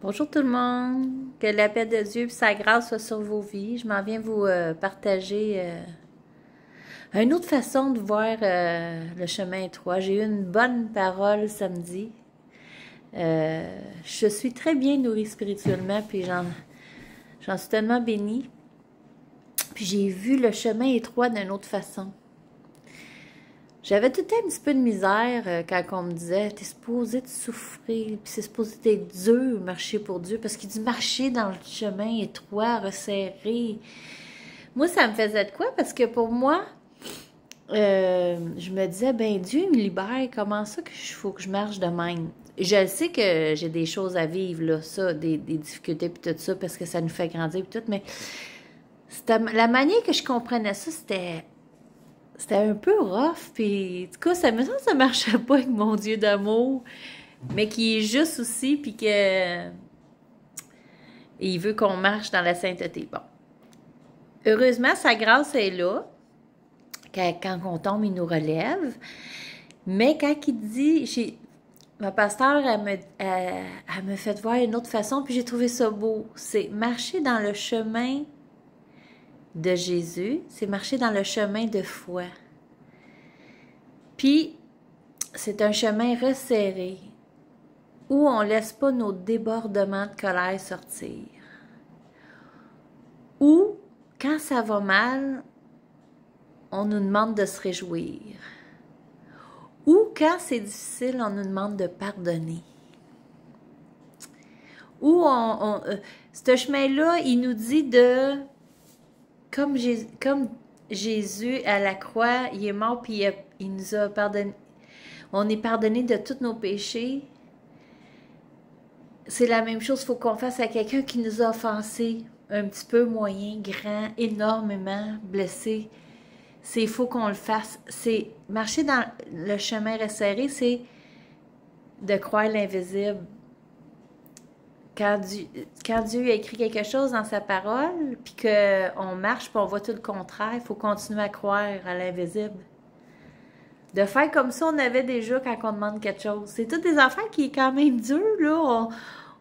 Bonjour tout le monde, que la paix de Dieu et sa grâce soit sur vos vies. Je m'en viens vous partager une autre façon de voir le chemin étroit. J'ai eu une bonne parole samedi. Je suis très bien nourrie spirituellement, puis j'en suis tellement bénie. Puis j'ai vu le chemin étroit d'une autre façon. J'avais tout le temps un petit peu de misère quand on me disait « T'es supposé de souffrir, puis c'est supposé d'être dur, marcher pour Dieu. » Parce qu'il dit marcher dans le chemin étroit, resserré. Moi, ça me faisait de quoi? Parce que pour moi, je me disais « Ben Dieu me libère, comment ça qu'il faut que je marche de même? » Je sais que j'ai des choses à vivre, là, ça, des difficultés, puis tout ça, parce que ça nous fait grandir, puis tout, mais la manière que je comprenais ça, c'était un peu rough, puis en tout cas, ça me semble que ça marchait pas avec mon Dieu d'amour, mais qui est juste aussi, puis que il veut qu'on marche dans la sainteté. Bon. Heureusement, sa grâce est là. Quand on tombe, il nous relève. Mais quand il dit, ma pasteur, elle me fait voir une autre façon, puis j'ai trouvé ça beau. C'est marcher dans le chemin de Jésus, c'est marcher dans le chemin de foi. Puis, c'est un chemin resserré où on ne laisse pas nos débordements de colère sortir. Où, quand ça va mal, on nous demande de se réjouir. Ou quand c'est difficile, on nous demande de pardonner. Ou ce chemin-là, il nous dit de, comme Jésus à la croix, il est mort puis il nous a pardonné. On est pardonné de tous nos péchés. C'est la même chose, il faut qu'on fasse à quelqu'un qui nous a offensés, un petit peu, moyen, grand, énormément blessé. Il faut qu'on le fasse. C'est marcher dans le chemin resserré, c'est de croire l'invisible. Quand Dieu a écrit quelque chose dans sa parole, puis qu'on marche, puis on voit tout le contraire, il faut continuer à croire à l'invisible. De faire comme ça, on avait déjà quand on demande quelque chose. C'est toutes des affaires qui est quand même dur, là.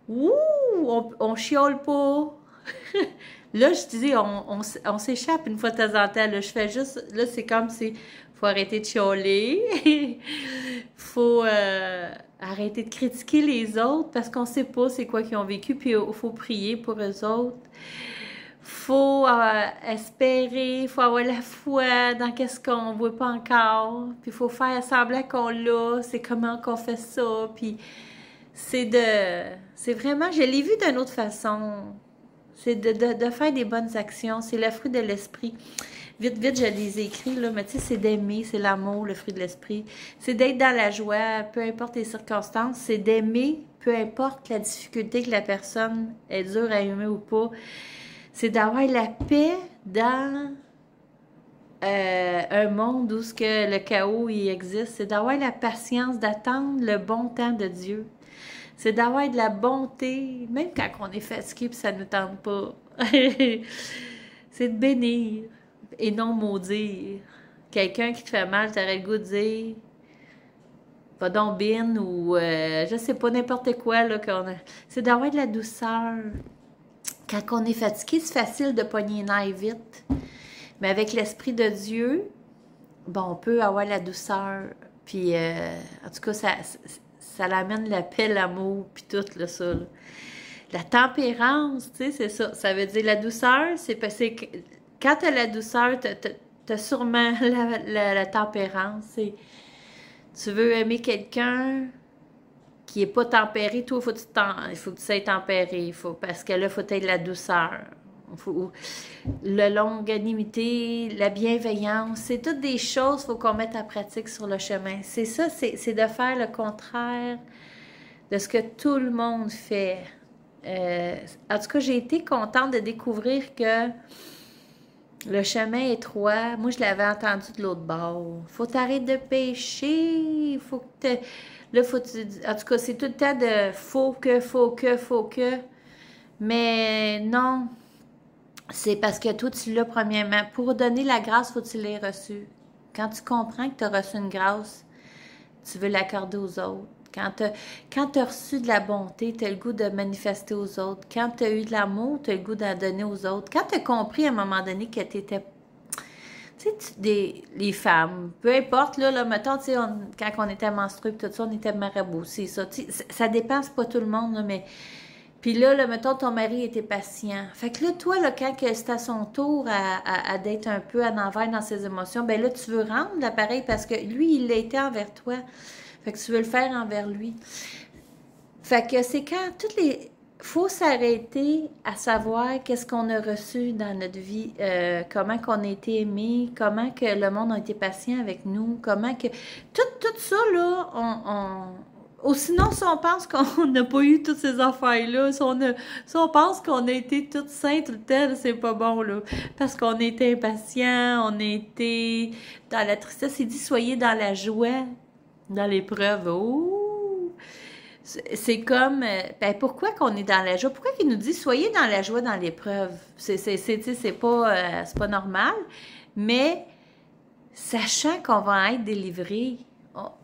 On chiole pas. Là, je te dis, on s'échappe une fois de temps en temps. Là, je fais juste... Là, c'est comme si... Faut arrêter de chialer. Faut arrêter de critiquer les autres parce qu'on sait pas c'est quoi qu'ils ont vécu. Puis il faut prier pour eux autres. Faut espérer, faut avoir la foi dans qu'est-ce qu'on voit pas encore. Puis il faut faire semblant qu'on l'a. C'est comment qu'on fait ça. Puis c'est vraiment... Je l'ai vu d'une autre façon. C'est de faire des bonnes actions. C'est le fruit de l'esprit. Vite, vite, je les ai écrits, là, mais tu sais, c'est d'aimer, c'est l'amour, le fruit de l'esprit. C'est d'être dans la joie, peu importe les circonstances. C'est d'aimer, peu importe la difficulté que la personne est dure à aimer ou pas. C'est d'avoir la paix dans un monde où le chaos il existe. C'est d'avoir la patience, d'attendre le bon temps de Dieu. C'est d'avoir de la bonté, même quand on est fatigué et ça ne nous tente pas. C'est de bénir et non maudire. Quelqu'un qui te fait mal, tu aurais le goût de dire « Va donc bin » ou je sais pas, n'importe quoi. Là, c'est d'avoir de la douceur. Quand on est fatigué, c'est facile de pogner les nerfs vite. Mais avec l'Esprit de Dieu, bon, on peut avoir la douceur. Puis, en tout cas, ça l'amène la paix, l'amour, puis tout, là, ça. Là. La tempérance, tu sais, c'est ça. Ça veut dire la douceur, c'est parce que quand tu as la douceur, tu as sûrement la tempérance. Tu veux aimer quelqu'un qui n'est pas tempéré, toi, il faut que tu sois tempéré. Parce que là, il faut être de la douceur. La longanimité, la bienveillance, c'est toutes des choses qu'il faut qu'on mette en pratique sur le chemin. C'est ça, c'est de faire le contraire de ce que tout le monde fait. En tout cas, j'ai été contente de découvrir que le chemin étroit, moi je l'avais entendu de l'autre bord. Faut t'arrêter de pécher, faut que là, en tout cas, c'est tout le temps de faut que. Mais non. C'est parce que toi, tu l'as premièrement. Pour donner la grâce, il faut que tu l'aies reçue. Quand tu comprends que tu as reçu une grâce, tu veux l'accorder aux autres. Quand tu as reçu de la bonté, tu as le goût de manifester aux autres. Quand tu as eu de l'amour, tu as le goût d'en donner aux autres. Quand tu as compris à un moment donné que tu étais, tu sais, les femmes, peu importe, là mettons, tu sais, quand on était menstruée, tout ça, on était marabouts, c'est ça. Tu sais, ça dépasse pas tout le monde, là, mais... Puis là, mettons, ton mari était patient. Fait que là, toi, là, quand c'est à son tour à d'être un peu à l'envers dans ses émotions, ben là, tu veux rendre l'appareil parce que lui, il l'a été envers toi. Fait que tu veux le faire envers lui. Fait que c'est quand toutes les... faut s'arrêter à savoir qu'est-ce qu'on a reçu dans notre vie, comment qu'on a été aimé, comment que le monde a été patient avec nous, comment que... Tout ça, là, ou sinon, si on pense qu'on n'a pas eu toutes ces affaires-là, si on pense qu'on a été toutes sains tout le temps, c'est pas bon, là. Parce qu'on était impatients, on était dans la tristesse. Il dit, soyez dans la joie, dans l'épreuve. Oh! C'est comme, ben pourquoi qu'on est dans la joie? Pourquoi il nous dit, soyez dans la joie dans l'épreuve? C'est pas normal, mais sachant qu'on va être délivré.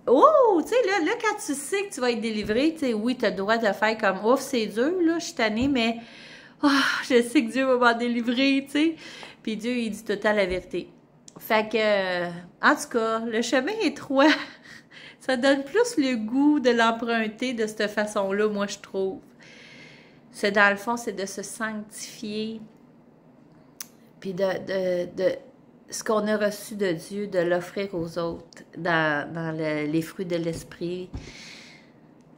Oh, tu sais, là, quand tu sais que tu vas être délivré, tu sais, oui, tu as le droit de faire comme, ouf, c'est dur, là, je suis tannée, mais, oh, je sais que Dieu va m'en délivrer, tu sais. Puis Dieu, il dit tout le temps la vérité. Fait que, en tout cas, le chemin étroit, ça donne plus le goût de l'emprunter de cette façon-là, moi, je trouve. C'est dans le fond, c'est de se sanctifier, puis de ce qu'on a reçu de Dieu, de l'offrir aux autres dans les fruits de l'esprit,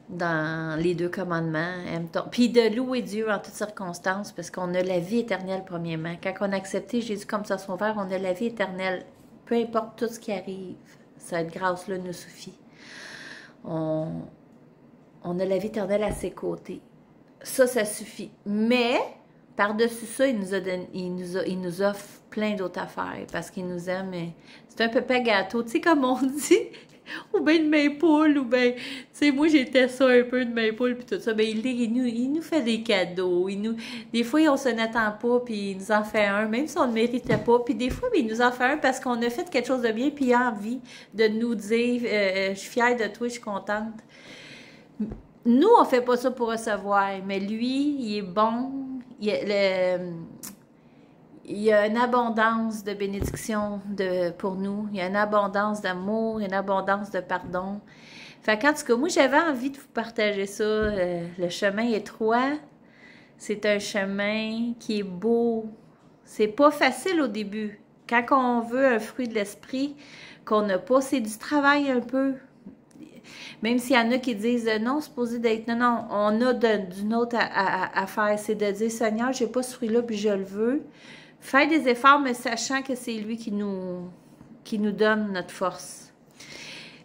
dans les 2 commandements. Puis de louer Dieu en toutes circonstances, parce qu'on a la vie éternelle premièrement. Quand on a accepté Jésus comme ça sauveur, on a la vie éternelle. Peu importe tout ce qui arrive, cette grâce-là nous suffit. On a la vie éternelle à ses côtés. Ça suffit. Mais, par-dessus ça, il nous offre plein d'autres affaires parce qu'il nous aime. C'est un peu pas gâteau, tu sais, comme on dit, ou bien de mes poules, ou bien, tu sais, moi j'étais ça un peu de mes poules, puis tout ça. Ben, il nous fait des cadeaux. Des fois, on se n'attend pas, puis il nous en fait un, même si on ne méritait pas. Puis des fois, il nous en fait un parce qu'on a fait quelque chose de bien, puis il a envie de nous dire, je suis fière de toi, je suis contente. Nous, on fait pas ça pour recevoir, mais lui, il est bon. Il y a une abondance de bénédictions pour nous. Il y a une abondance d'amour, une abondance de pardon. Fait qu'en tout cas, moi, j'avais envie de vous partager ça. Le chemin étroit, c'est un chemin qui est beau. C'est pas facile au début. Quand on veut un fruit de l'esprit qu'on n'a pas, c'est du travail un peu. Même s'il y en a qui disent non, c'est supposé d'être. Non, non, on a d'une autre à faire. C'est de dire, Seigneur, j'ai pas ce fruit-là, puis je le veux. Faire des efforts, mais sachant que c'est lui qui nous donne notre force.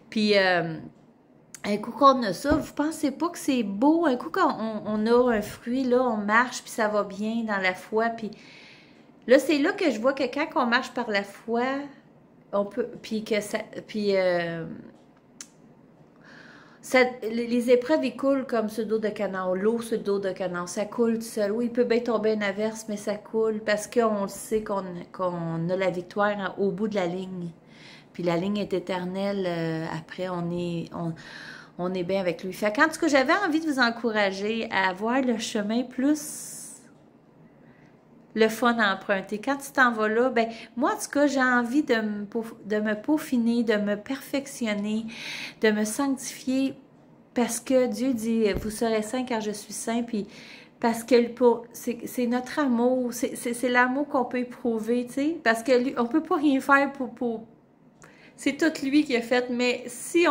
Puis, un coup qu'on a ça, vous pensez pas que c'est beau? Un coup qu'on a un fruit, là, on marche, puis ça va bien dans la foi. Puis là, c'est là que je vois que quand on marche par la foi, on peut. Puis que ça. Puis. Les épreuves, ils coulent comme ce dos de canard, l'eau sur le dos de canard, ça coule tout seul. Oui, il peut bien tomber une averse, mais ça coule parce qu'on sait qu'on a la victoire au bout de la ligne. Puis la ligne est éternelle, après on est bien avec lui. Fait qu'en tout cas, j'avais envie de vous encourager à avoir le chemin plus le fun à emprunter. Quand tu t'en vas là, ben moi, en tout cas, j'ai envie de me peaufiner, de me perfectionner, de me sanctifier, parce que Dieu dit, vous serez saints car je suis saint, puis parce que c'est notre amour, c'est l'amour qu'on peut éprouver, tu sais, parce que on peut pas rien faire pour c'est tout lui qui a fait, mais si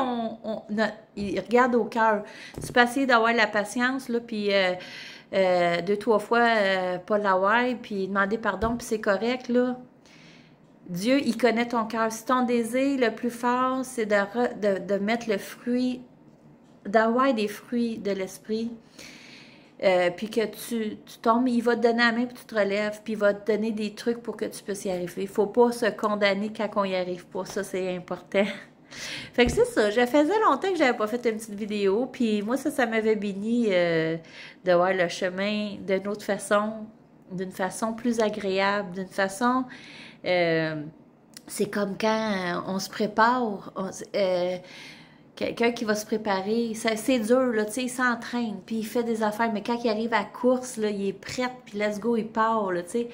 il regarde au cœur, tu peux essayer d'avoir la patience, là, puis 2-3 fois, pas l'avoir, puis demander pardon, puis c'est correct, là. Dieu, il connaît ton cœur. Si ton désir le plus fort, c'est de mettre le fruit, d'avoir des fruits de l'esprit, puis que tu tombes, il va te donner la main, puis tu te relèves, puis il va te donner des trucs pour que tu puisses y arriver. Il ne faut pas se condamner quand on n'y arrive pas. Ça, c'est important. Fait que c'est ça. Je faisais longtemps que j'avais pas fait une petite vidéo, puis moi, ça m'avait béni de voir le chemin d'une autre façon, d'une façon plus agréable, d'une façon... c'est comme quand on se prépare... quelqu'un qui va se préparer, c'est dur, là, tu sais, il s'entraîne, puis il fait des affaires, mais quand il arrive à la course, là, il est prêt, puis let's go, il part, là, tu sais.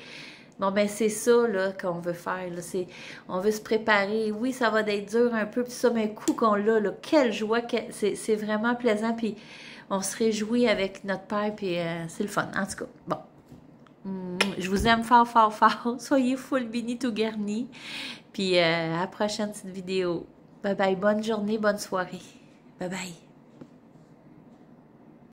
Bon, ben c'est ça, là, qu'on veut faire, là, on veut se préparer. Oui, ça va être dur un peu, puis ça, mais un coup qu'on l'a, là, quelle joie, c'est vraiment plaisant, puis on se réjouit avec notre père, puis c'est le fun, en tout cas, bon. Je vous aime fort, fort, fort. Soyez full bénis tout garnis. Puis à la prochaine petite vidéo. Bye bye. Bonne journée, bonne soirée. Bye bye.